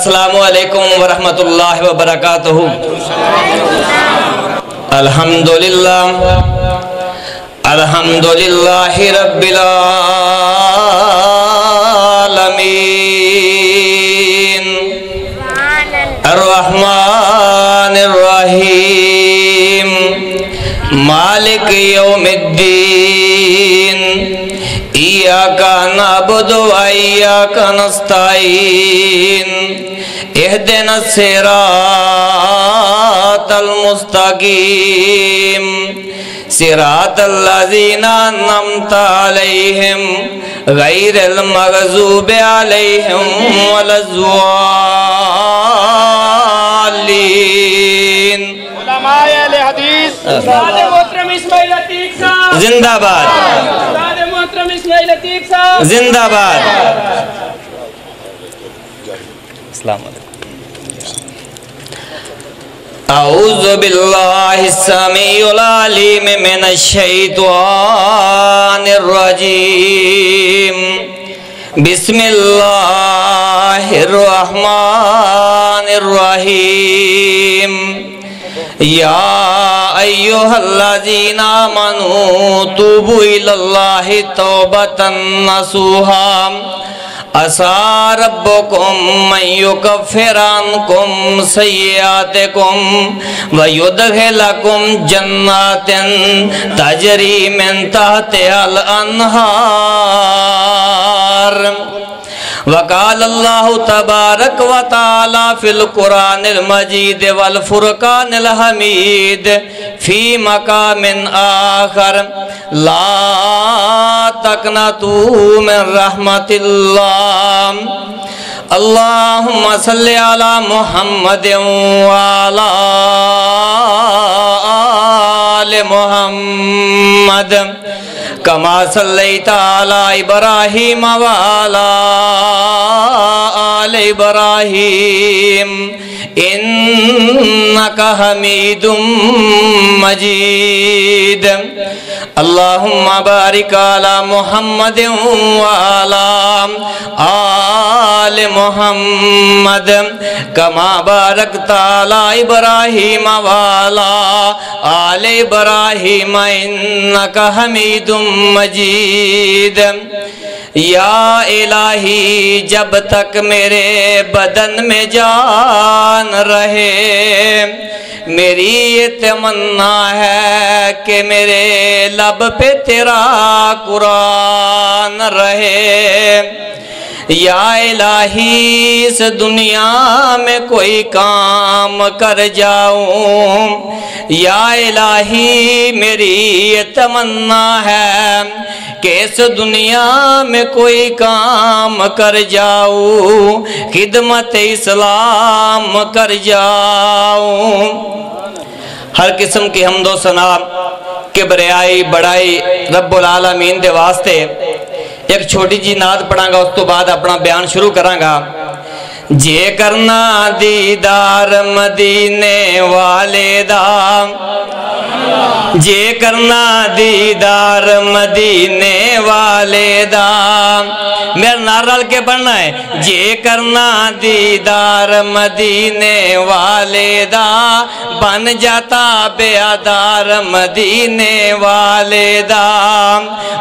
السلام علیکم ورحمۃ اللہ وبرکاتہ۔ الحمدللہ الحمدللہ رب العالمین الرحمن الرحیم مالک یوم الدین ایاک نعبد و ایاک نستعین اہدنا الصراط المستقیم صراط الذین انعمت علیہم غیر المغضوب علیہم ولا الضالین۔ علماء اہل حدیث استاد محترم اسماعیل عتیق صاحب زندہ باد، استاد محترم اسماعیل عتیق صاحب زندہ باد۔ السلام علیکم۔ اعوذ باللہ السمیع العلیم من الشیطان الرجیم بسم اللہ الرحمن الرحیم یا ایہا الذین آمنوا توبوا الی اللہ توبۃ نصوحا عسى ربكم من يكفر عنكم سيئاتكم ويدخلكم جنات تجري من تحتها الأنهار وقال الله تبارك وتعالى في القرآن المجيد والفرقان الحميد في مقام آخر لا تقنطوا من رحمة الله اللهم صل على محمد وعلى آل محمد كما صليت على إبراهيم وعلى آل إبراهيم إنك حميد مجيد اللهم بارك على محمد وعلى آل محمد كما باركت على إبراهيم وعلى آل إبراهيم إنك حميد مجید۔ یا الہی جب تک میرے بدن میں جان رہے میری یہ تمنا ہے کہ میرے لب پہ تیرا قرآن رہے۔ یا الہی اس دنیا میں کوئی کام کر جاؤں، یا الہی میری یہ تمنا ہے کہ اس دنیا میں کوئی کام کر جاؤں، خدمت اسلام کر جاؤں۔ ہر قسم کی حمد و ثنا کبریائی بڑائی رب العالمین دے واسطے۔ ایک چھوٹی جی نعت پڑھاں گا، اس تو بعد اپنا بیان شروع کراں گا۔ جے کرنا دیدار مدینے والے دا، جے کرنا دیدار مدینے والے دا، میرا نعرہ کے پڑھنا ہے۔ جے کرنا دیدار مدینے والے دا، بن جاتا بیادار مدینے والے دا،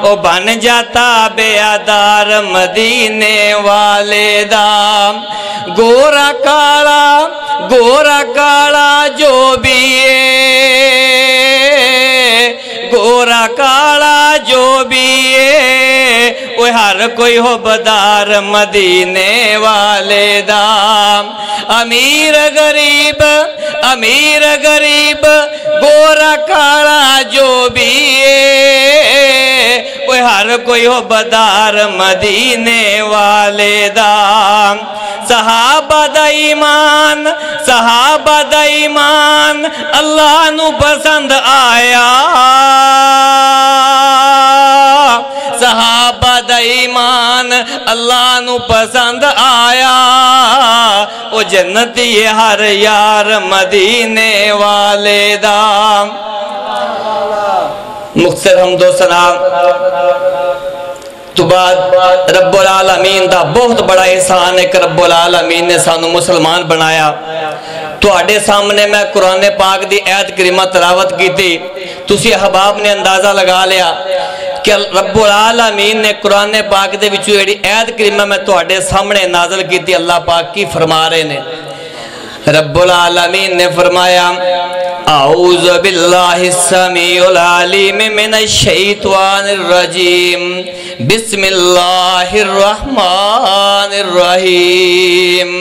او بن جاتا بیادار مدینے والے دا۔ گورا کالا جو بھی ہے، گورا کالا جو بھی ہے، وہ ہر کوئی ہو بدار مدینے والے دا۔ امیر غریب گورا کالا جو بھی ہے، وہ ہر کوئی ہو بدار مدینے والے دا۔ صحابہ دا ایمان اللہ نو پسند آیا، صحابہ دا ایمان اللہ نو پسند آیا، او جنتی ہر یار مدینے والے دا۔ مختصر حمد و ثنا تو بعد رب العالمین دا بہت بڑا احسان ہے کہ رب العالمین نے سانو مسلمان بنایا. تو آڑے سامنے میں قرآن پاک دی آیت کریمہ تلاوت کی تھی. تسی احباب نے اندازہ لگا لیا کہ رب العالمین نے قرآن پاک دے وچوں ایڑی آیت کریمہ میں تو آڑے سامنے نازل کی تھی. اللہ پاک کی فرما رہے نے. رب العالمین نے فرمایا اعوذ باللہ السمیع العلیم من الشیطان الرجیم بسم اللہ الرحمن الرحیم.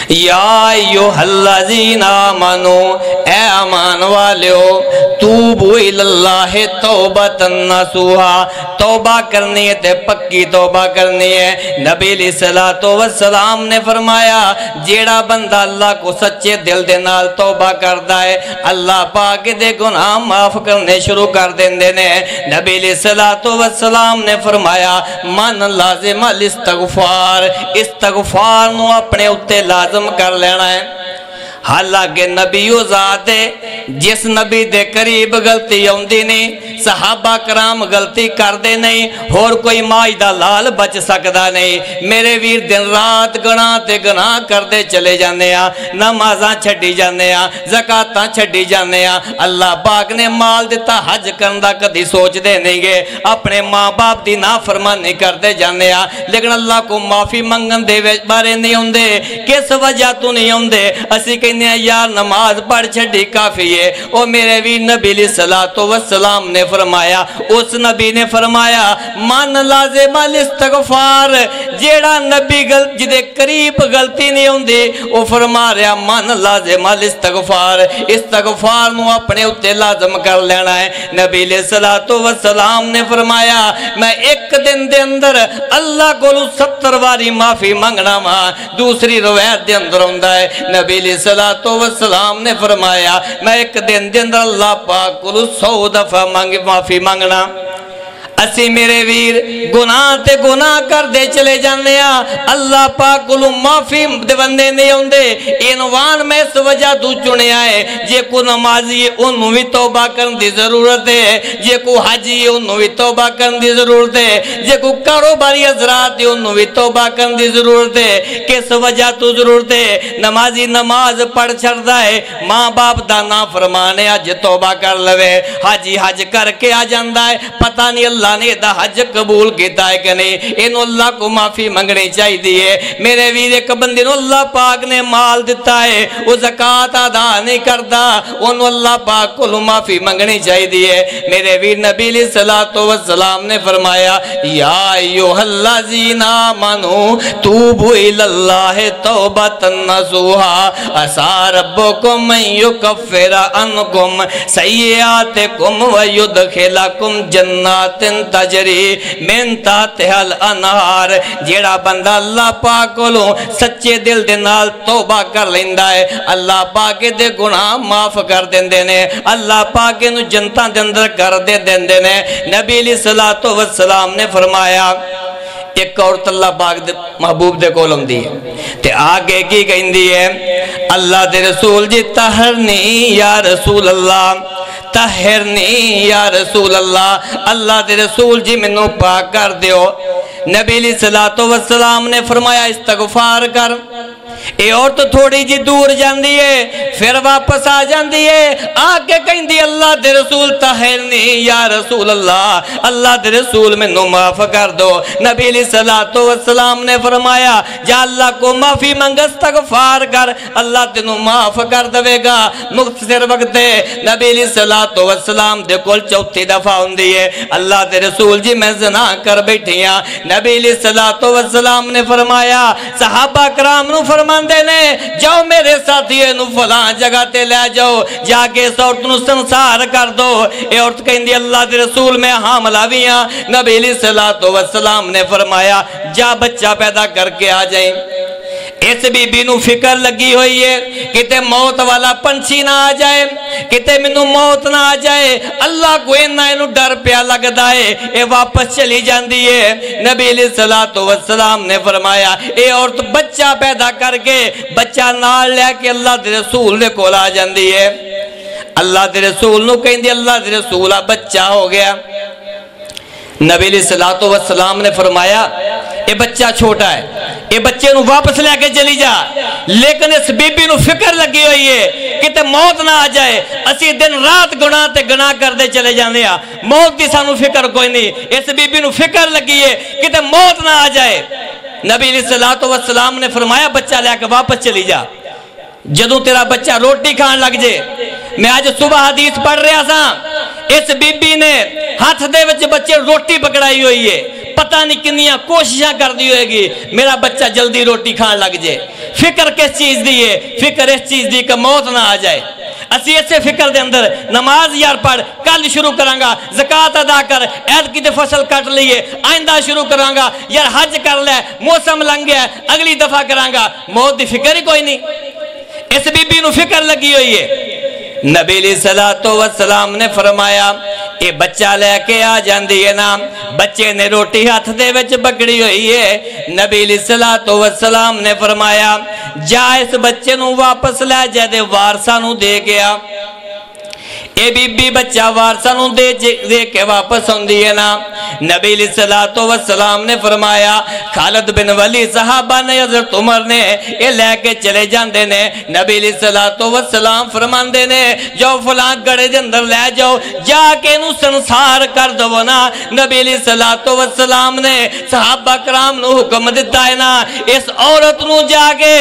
یا ایوہ الذین آمنوا اے امان والیو توبوا الاللہ توبۃ نصوحا. توبہ کرنی ہے تے پکی توبہ کرنی ہے. نبی علیہ السلام نے فرمایا جیڑا بندہ اللہ کو سچے دل دے نال توبہ کردا ہے اللہ پاک دے گناہ معاف کرنے شروع کر دیندے نے. نبی علیہ السلام نے فرمایا من لازم الاستغفار. استغفار نو اپنے اتے لازم کر لینا ہے. حالانکہ نبی و ذات ہے جس نبی دے قریب غلطی ہوندی نہیں صحابہ کرام غلطی کر دے نہیں اور کوئی مائدہ لال بچ سکدا نہیں. میرے ویر دن رات گناہ تے گناہ کر دے چلے جانے ہاں نمازاں چھڑی جانے ہاں زکاتاں چھڑی جانے ہاں. اللہ پاک نے مال دیتا حج کرندا کدی سوچ دے نہیں گے اپنے ماں باپ دی نافرمانی کر دے جانے ہاں لیکن اللہ کو معافی منگن دے بارے نہیں ہوندے. کس وجہ تو نہیں ہوندے؟ اسی کہنے یار نماز پڑھ چھڑی کافی ہے. او میرے وی نبی علیہ السلام نے فرمایا اس نبی نے فرمایا من لازم الاستغفار. جیڑا نبی جدے قریب غلطی نہیں ہوندی او فرما رہا من لازم الاستغفار. استغفار نو اپنے اتے لازم کر لینا ہے. نبی علیہ السلام نے فرمایا میں ایک دن دے اندر اللہ کو 70 باری معافی منگنا ماں. دوسری روایت دے اندر ہوندا ہے نبی علیہ السلام نے فرمایا میں ایک دن دے اندر اللہ پاک کو 100 دفعہ معافی مانگنا. اسی میرے ویر گناہ تے گناہ کر دے چلے جانے ہاں اللہ پاک کو معافی دے بندے نہیں ہوندے. عنوان میں اس وجہ تو چنے آئے جے کو نمازی ہے انہوں بھی توبہ کرن دی ضرورت ہے. جے کو حجی ہے انہوں بھی توبہ کرن دی ضرورت ہے. جے کو کاروباری حضرات ہے انہوں بھی توبہ کرن دی ضرورت ہے. کس وجہ تو ضرورت ہے؟ نمازی نماز پڑھ چھڑدا ہے ماں باپ دا نا فرمانے اج توبہ کر لوے. حجی حج کر کے آ جاندا ہے پتہ نہیں اللہ نے دا حج قبول کیتا ہے کہ نہیں. انہوں اللہ کو معافی منگنی چاہی دیئے. میرے ویر ایک بندے نو اللہ پاک نے مال دیتا ہے وہ زکاة ادا نہیں کردا انہوں اللہ پاک کو معافی منگنی چاہی دیئے. میرے ویر نبی علیہ السلام نے فرمایا یا ایوہ الذین آمنوا توبوا الاللہ توبۃ نصوحا عسیٰ ربکم ان یکفر عنکم سیئاتکم ویدخلکم جنات تجری من تحتہا الانہار. جیڑا بندہ اللہ پاک کو سچے دل دے نال توبہ کر لیندہ ہے اللہ پاک دے گناہ معاف کر دیندے نے. اللہ پاک نو جنتاں دے اندر کر دیندے نے. نبی علیہ السلام نے فرمایا ایک عورت اللہ پاک دے محبوب دے کولم دی ہے تے آگے کی کہندی ہے اللہ دے رسول جی طہرنی یا رسول اللہ طہرنی یا رسول اللہ. اللہ دے رسول جی منو پاک کر دیو. نبی علیہ السلام نے فرمایا استغفار کر. اے عورت تھوڑی جی دور جاندی ہے پھر واپس آ جاندی ہے آگے کہندی اللہ دے رسول طہرنی یا رسول اللہ اللہ دے رسول میں نو معاف کر دو. نبی علیہ السلام نے فرمایا جا اللہ کو معافی منگ استغفار کر اللہ تینو معاف کر دوے گا. مختصر وقت ہے نبی علیہ السلام دے کول چوتھی دفعہ ہوندی ہے اللہ دے رسول جی میں زنا کر بیٹھی ہاں. نبی علیہ السلام نے فرمایا صحابہ کرام نو فرماندے نے جاؤ میرے ساتھیے نو فلاں جگہ تے لے جاؤ جا کے اس عورت نو سنسار کر دو. اے عورت کہندی اللہ دے رسول میں حاملہ بھی ہاں. نبی علیہ السلام نے فرمایا جا بچہ پیدا کر کے آ جائیں. اس بی بی نو فکر لگی ہوئی ہے کتے موت والا پنچھی نہ آ جائے کتے منو موت نہ آ جائے. اللہ کو انہوں ڈر پیا لگتا ہے اے واپس چلی جاندی ہے. نبی علیہ السلام نے فرمایا اے عورت بچہ پیدا کر کے بچہ نال لے کے اللہ دے رسول دے کول آ جاندی ہے. اللہ دے رسول نو کہندی اللہ دے رسول بچہ ہو گیا. نبی علیہ الصلوۃ والسلام نے فرمایا یہ بچہ چھوٹا ہے، یہ بچے نو واپس لے کے چلی جا، لیکن اس بی بی نو فکر لگی ہوئی ہے کہ تے موت نہ آ جائے، اسی دن رات گناہ تے گناہ کر دے چلے جاندے ہاں، موت دی سانو فکر کوئی نہیں، اس بی بی نو فکر لگی ہے کہ تے موت نہ آ جائے۔ نبی علیہ الصلوۃ والسلام نے فرمایا بچہ لے کے واپس چلی جا، جدوں تیرا بچہ روٹی کھان لگ جے۔ میں آج صبح حدیث پڑھ رہا تھا، اس بی بی نے ہاتھ دے وچ بچے روٹی پکڑائی ہوئی ہے، پتہ نہیں کنیاں کوششاں کر دی ہوئے گی میرا بچہ جلدی روٹی کھان لگ جائے۔ فکر کس چیز دی ہے؟ فکر اس چیز دی کہ موت نہ آ جائے۔ اسی ایسے فکر دے اندر نماز یار پڑھ، کل شروع کرانگا، زکاة ادا کر، عید کی تے فصل کٹ لیے، آئندہ شروع کرانگا، یار حج کر لے، موسم لنگ گیا، اگلی دفعہ کرانگا، موت دی فکر ہی کوئی نہیں۔ اس بی بی نو فکر لگی ہوئی ہے۔ نبی علیہ السلام نے فرمایا یہ بچہ لے کے آ جاندی ہے نا، بچے نے روٹی ہاتھ دے وچ پکڑی ہوئی ہے۔ نبی علیہ السلام نے فرمایا جا اس بچے نو واپس لے جا دے، وارثاں نو دے گیا۔ اے بی بی بچہ وارثاں نو دے کے واپس ہوندی ہے نا، نبی علیہ السلام نے فرمایا خالد بن ولید صحابہ نے حضرت عمر نے یہ لے کے چلے جاندے نے، نبی علیہ السلام فرماندے نے جو فلاں گڑے دے اندر لے جاؤ، جا کے نو سنسار کر دو نا۔ نبی علیہ السلام نے صحابہ کرام نو حکم دیتا ہے نا، اس عورت نو جا کے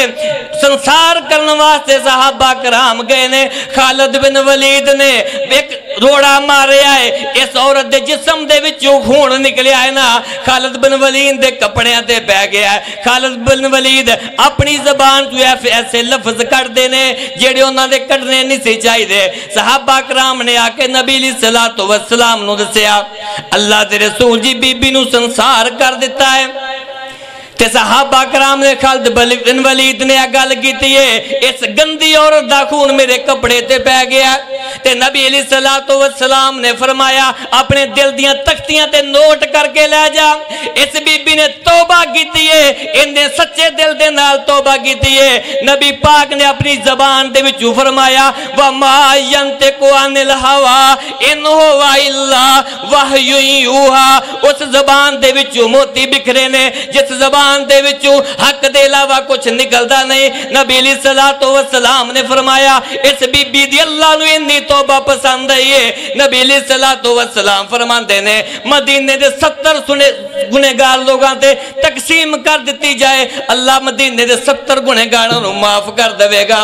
سنسار کرنے واسطے صحابہ کرام گئے نے۔ خالد بن ولید نے ایک روڑا مارے آئے، اس عورت دے جسم دے وچوں خون نکلے آئے نا، خالد بن ولید دے کپڑے تے پہ گیا ہے۔ خالد بن ولید اپنی زبان جو ایسے لفظ کر دینے جیڑے انہاں دے کٹنے نہیں سے چاہی دے۔ صحابہ کرام نے آکے نبی علیہ السلام نو دسیا اللہ دے رسول جی بی بی نو سنسار کر دیتا ہے۔ تے صحابہ کرام نے خالد بن ولید نے گل کیتی ہے اس گندی عورت دا خون میرے کپڑے تے پہ گیا۔ تے نبی علیہ السلام نے فرمایا اپنے دل دیاں تختیاں تے نوٹ کر کے لے جا۔ اس بی بی نے توبہ کیتی ہے، انہیں سچے دل دے نال توبہ کیتی ہے۔ نبی پاک نے اپنی زبان دے وچوں فرمایا وَمَا يَنْتِقُ عَنِ الْهَوَىٰ إِنْ هُوَ إِلَّا وَحْيٌ يُوحَىٰ۔ اس زبان دے وچوں موتی بکھرے نے جس زبان دے وچوں حق دے علاوہ کچھ نکلدا نہیں۔ نبی علیہ السلام نے فرمایا اس بی بی دی اللہ نو انی توبہ پسند ہے۔ نبی علیہ السلام فرماندے نے مدینے دے 70 گنہگار لوگاں تے تقسیم کر دیتی جائے، اللہ مدینے دے 70 گنہگاراں نو معاف کر دے گا۔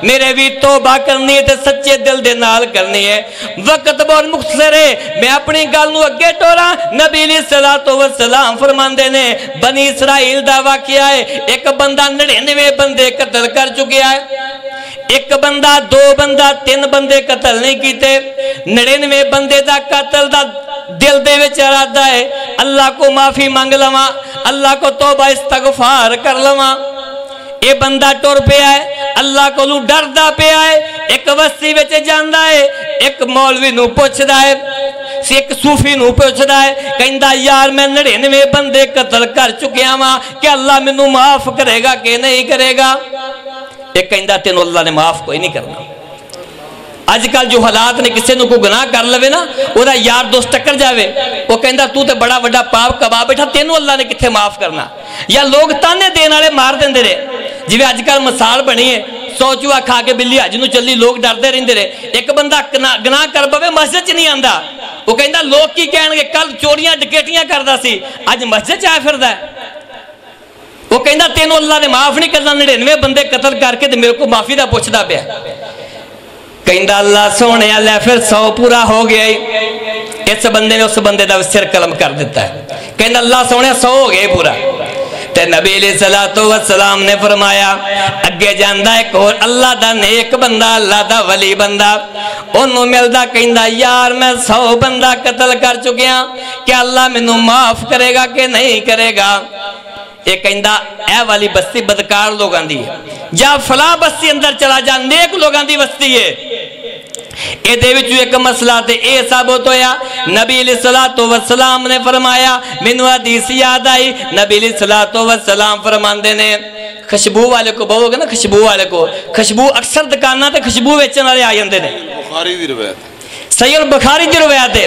میرے بھی توبہ کرنی ہے تے سچے دل دے نال کرنی ہے۔ وقت بہت مختصر ہے، میں اپنی گل نو اگے ٹوراں۔ نبی علیہ السلام فرماندے نے بنی اسرائیل دا واقعہ ہے، ایک بندہ 99 بندے قتل کر چکیا ہے، ایک بندہ 2 بندہ 3 بندے قتل نہیں کیتے، 99 بندے دا قتل دا دل دے وچ ارادہ ہے اللہ کو معافی مانگ لواں، اللہ کو توبہ استغفار کر لواں۔ یہ بندہ ٹر پیا ہے، اللہ کو لو ڈردا پیا ہے، ایک وستی وچ جاندا ہے، ایک مولوی نو پوچھدا ہے، ایک صوفی نو پوچھدا ہے، کہندا یار میں 99 بندے قتل کر چکیا ہاں، کہ اللہ مینوں معاف کرے گا کہ نہیں کرے گا؟ ایک کہندا تینوں اللہ نے معاف کوئی نہیں کرنا۔ آج کل جو حالات نے کسی نو کو گناہ کر لوے نا، وہ دا یار دوست ٹکر جاوے، وہ کہندا تو تے بڑا بڑا پاپ کبا بیٹھا، تینوں اللہ نے کتھے معاف کرنا؟ یا لوگ تانے دین والے مار دیندے رہے، جویں اج کل مثال بنی ہے 100 چوہا کھا کے بلی حج نو چلی، لوگ ڈردے رہندے رہے۔ ایک بندہ گناہ کر پوے مسجد چ نہیں آندا، وہ کہندا لوگ کی کہن گے کل چوریاں ڈکیٹیاں کردا سی اج مسجد چ آ پھردا ہے۔ وہ کہندا تینوں اللہ نے معاف نہیں کرنا، 99 بندے قتل کر کے تے میرے کو معافی دا پوچھدا پیا۔ کہندا اللہ سونے لے پھر 100 پورا ہو گیا ہی، اس بندے نے اس بندے دا سر قلم کر دیتا ہے۔ کہندا اللہ سونے 100 ہو گئے پورا۔ تے نبی علیہ السلام نے فرمایا اگے جاندا ایک اور اللہ دا نیک بندہ، اللہ دا ولی بندہ، انہوں ملدا کہندا یار میں 100 بندہ قتل کر چکیا، کیا اللہ مینوں معاف کرے گا کہ نہیں کرے گا؟ یہ کہندا اے والی بستی بدکار لوگاں دی ہے، جا فلاں بستی اندر چلا جا نیک لوگاں دی بستی ہے۔ اے دے وچوں ایک مسئلہ تے اے ثابت ہویا، نبی علیہ السلام نے فرمایا مینوں حدیث یاد آئی، نبی علیہ السلام فرماندے نے خوشبو والے کو بہو گے نا، خوشبو والے کو، خوشبو اکثر دکاناں تے خوشبو ویچن والے آ جاندے نے، بخاری دی روایت، صحیح البخاری دی روایت ہے۔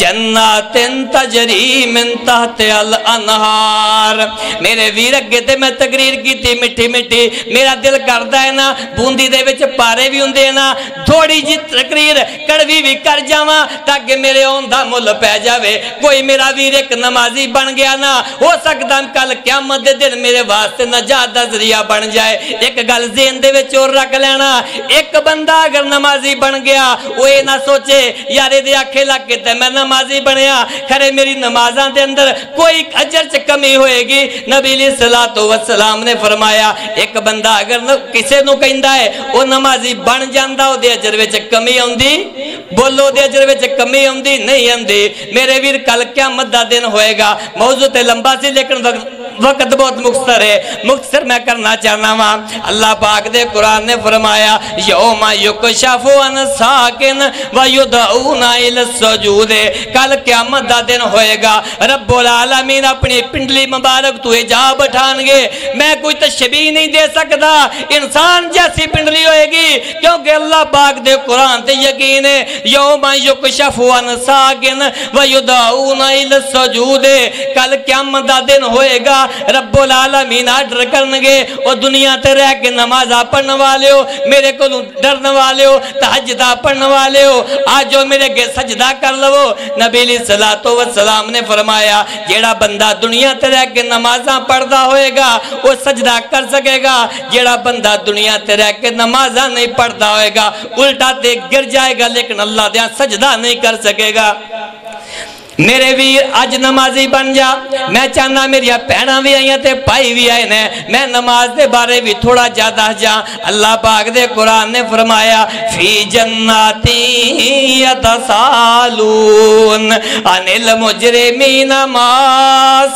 جنات تجری من تحت الانہار۔ میرے ویر اگے تے میں تقریر کی تھی مٹھی مٹھی، میرا دل کردا ہے نا بوندی دے وچ پارے بھی ہوندے نا، تھوڑی جی تقریر کڑوی بھی کر جاواں تاکہ میرے اون دا مل پہ جاوے۔ کوئی میرا ویر ایک نمازی بن گیا نا، ہو سکتا کل قیامت دے دن میرے واسطے نجات دا ذریعہ بن جائے۔ ایک گل ذہن دے وچ اور رکھ لینا، ایک بندہ اگر نمازی بن گیا وہ یہ نہ سوچے یارے دے آنکھیں لگ کے تے میں نمازی بنیا کھرے میری نمازاں دے اندر کوئی اجر چ کمی ہوئے گی۔ نبی علیہ السلام نے فرمایا ایک بندہ اگر کسے نو کہندا ہے وہ نمازی بن جاندا او دے اجر وچ کمی ہوندی، بولو دے اجر وچ کمی ہوندی نہیں ہوندی۔ میرے ویر کل قیامت دا دن ہوئے گا، موضوع تے لمبا سی لیکن وقت بہت مختصر ہے، مختصر میں کرنا چاہنا ہوں۔ اللہ پاک دے قرآن نے فرمایا یوم یکشف عن ساق ویدعون الی السجود، کل قیامت دا دن ہوئے گا، رب العالمین اپنی پنڈلی مبارک تو حجاب اٹھان گے۔ میں کوئی تشبیہ نہیں دے سکتا، انسان جیسی پنڈلی ہوئے گی کیونکہ اللہ پاک دے قرآن تے یقین ہے یوم یکشف عن ساق ویدعون الی السجود، کل قیامت دا دن ہوئے گا، رب العالمین آرڈر کرنگے اور دنیا تے رہ کے نمازہ پڑھنے والے ہو، میرے کو ڈرنے والے ہو، تہجدہ پڑھنے والے ہو، آج جو میرے کے سجدہ کر لو۔ نبی علیہ السلام نے فرمایا جیڑا بندہ دنیا تے رہ کے نمازہ پڑھدا ہوئے گا وہ سجدہ کر سکے گا، جیڑا بندہ دنیا تے رہ کے نمازہ نہیں پڑھدا ہوئے گا الٹا تے گر جائے گا لیکن اللہ دیا سجدہ نہیں کر سکے گا۔ میرے ویر آج نمازی بن جا، میں چاہنا میری پہنا بھی آئیں تے پائی بھی آئیں نے، میں نماز دے بارے بھی تھوڑا جادہ جا۔ اللہ پاک دے قرآن نے فرمایا فی جناتی یتسالون عن المجرمین ما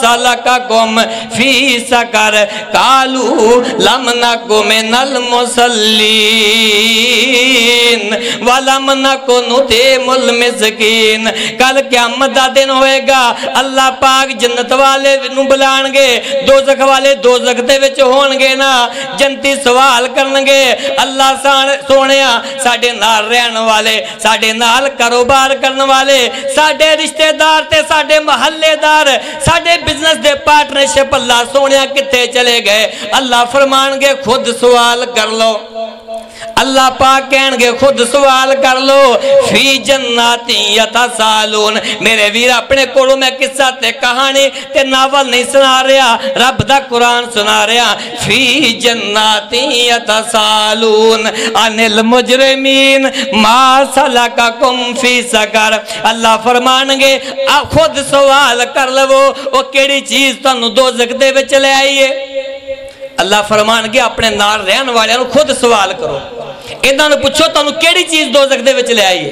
سلککم فی سقر قالوا لم نک من المصلین ولم نک نطعم المسکین۔ کل قیامت دا دن ہوئے گا، اللہ پاک جنت والے نو بلانگے، دوزخ والے دوزخ دے وچ ہونگے نا، جنتی سوال کرنگے اللہ سونیا ساڑھے نال رہن والے، ساڑھے نال کاروبار کرن والے، ساڑھے رشتہ دار تے ساڑھے محلے دار، ساڑھے بزنس دے پارٹنرشپ اللہ سونیا کتے چلے گئے۔ اللہ فرمانگے خود سوال کر لو، اللہ پاک کہنگے خود سوال کر لو فی جناتی یتسالون۔ میرے ویر اپنے کوڑوں میں قصہ تے کہانی تے ناول نہیں سنا رہا، رب دا قرآن سنا رہا۔ فی جناتی یتسالون عن المجرمین ما سلککم فی سقر۔ اللہ فرمانگے آپ خود سوال کر لو وہ کیڑی چیز تانوں دوزخ دے وچ لے آئیے۔ اللہ فرمان گیا اپنے نار رہن والے خود سوال کرو، ایدھاں نے پوچھو تانوں کیڑی چیز دوزخ دے وچ لے آئیے،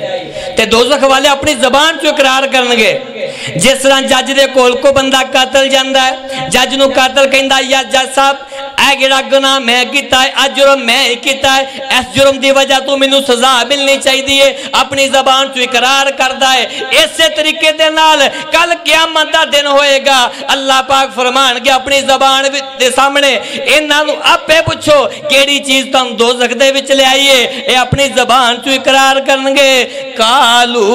تے دوزخ والے اپنی زبان چو اقرار کرنگے۔ جس طرح جج دے کول کو بندہ قاتل جاندہ ہے، جج نو قاتل کہندہ یا جج صاحب اے گڑا گناہ میں کیتا ہے، اے جرم میں کیتا ہے، اس جرم دی وجہ تو میں نو سزا ملنی چاہی دیئے، اپنی زبان چو اقرار کردہ ہے۔ اسے طریقے دے نال کل قیامت دا دن ہوئے گا، اللہ پاک فرمان کہ اپنی زبان دے سامنے انہاں نو اپے پوچھو کیڑی چیز تم دوزخ دے وچ لے آئیے، اے اپنی زبان چو اقرار کرنگے قالو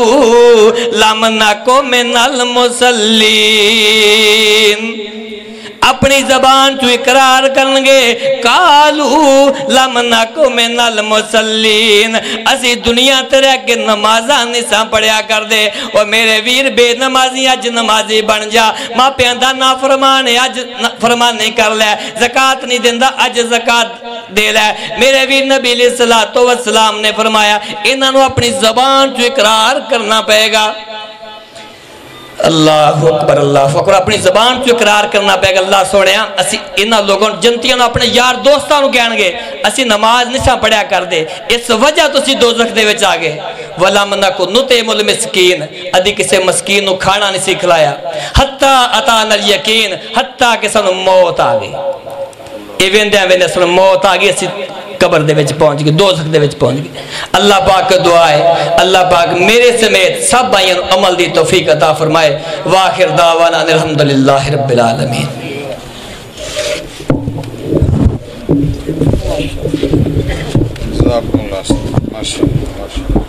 لم نکو من المصلین، اپنی زبان چو اقرار کرنگے قالو لم نکو من المصلین، اسی دنیا ترہ کے نمازہ نساں پڑھیا کر دے۔ اور میرے ویر بے نمازی اج نمازی بن جا، ماں پیاندہ نا فرمان ہے اج فرمان نہیں کر لے، زکاة نہیں دیندہ اج زکاة دے لے۔ میرے ویر نبی علیہ السلام نے فرمایا انہاں نو اپنی زبان چو اقرار کرنا پائے گا۔ اللہ اکبر اللہ اکبر، اپنی زبان چو اقرار کرنا پائے گا۔ اللہ سوڑیا اسی انہاں لوگوں جنتیاں اپنے یار دوستاں نو کہن گے اسی نماز نساں پڑھیا کر دے، اس وجہ تو اسی دوزخ دے وچ آگے۔ وَلَمْ نَكُ نُطْعِمُ الْمِسْكِينَ، ادھی کسے مسکین نو کھانا نہیں سکھلایا، حتیٰ اَتَانَا الْيَقِينَ، حتیٰ کہ سانو موت آگے، ایویندیاں ویندے سانو موت آگے، اسی قبر دے وچ پہنچ گئے، دوزخ دے وچ پہنچ گئے۔ اللہ پاک کا دعا ہے اللہ پاک میرے سمیت سب بھائیوں عمل دی توفیق عطا فرمائے۔ وآخر دعوانا الحمدللہ رب العالمین۔ جزاکم اللہ، ماشاءاللہ۔